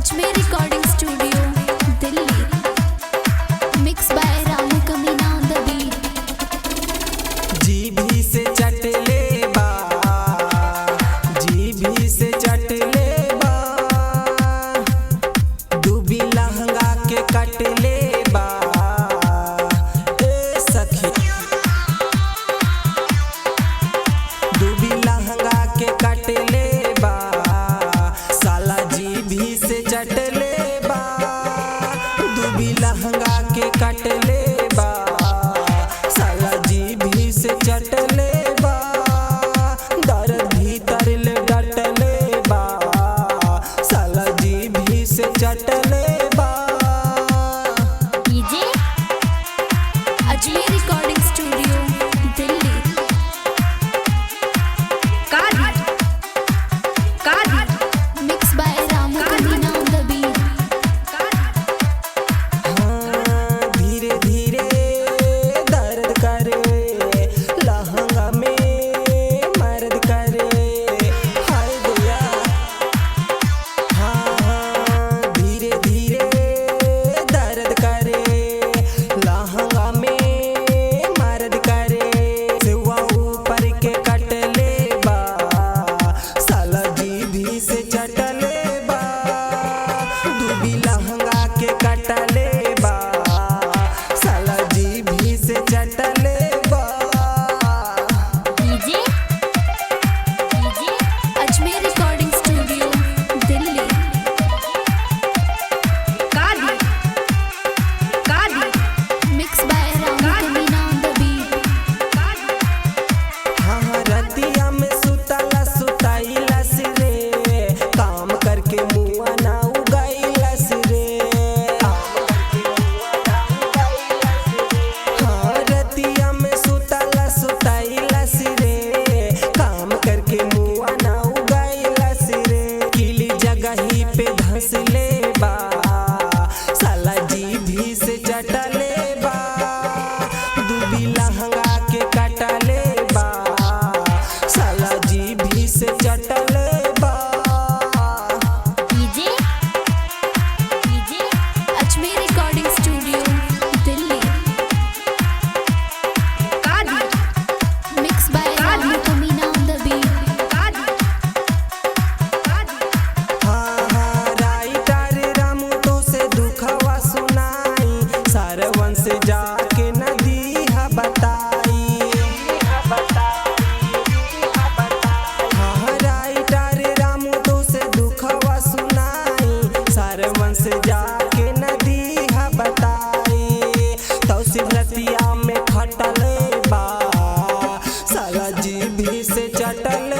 Ajmer recording studio Delhi. Mix by Ramu Kamina on the beat. जीभी से चट ले बा, जीभी से चट ले बा, डूबी लहंगा के कट ले बा। ए सखी डूबी लहंगा के कट ले बा, साला जीभी से चट ले बा, डूबी लहंगा के कट ले बा, साला जीभी से चट ले बा, दर्द भीतर ले डट ले बा, साला जीभी से चट ले बा। DJ Ajmer recording studio Delhi. Mix by Ramu Kamina on the beat. हाँ, धीरे धीरे दर्द करे, लहंगा में मर्द करे, हाय दया। हाँ, धीरे धीरे दर्द करे, लहंगा में मर्द करे, सिवा ऊपर के कट ले बा, साला जीभी से चट ले बा, डूबी लहंगा के कट ले बा, साला जीभी से चट ले बा। DJ Ajmer recording studio Delhi. Mix by Ramu Kamina on the beat. हाँ, रतिया में सुतला सुताइलस रे, काम करके मुआ ना उगाइलस रे। हाँ, रतिया में सुतला सुताइलस रे, काम करके मुआ ना उगाइलस रे, किली जगही पे धंस ले बा, साला जीभी से चट ले बा, डूबी लहंगा के कट ले बा, साला जीभी से चट ले बा। DJ Ajmer recording studio Delhi. Mix by Ramu Kamina on the beat. हाँ हाँ, राइटर रामू तो से दुखवा सुनाई, सरवन से जाके नदी हा बताई। हाँ, राइटर रामू तो से दुखवा सुनाई, सरवन से जाके नदी हा बताई, तो सिवरतिया में खटले बा, साला जीभी से चटल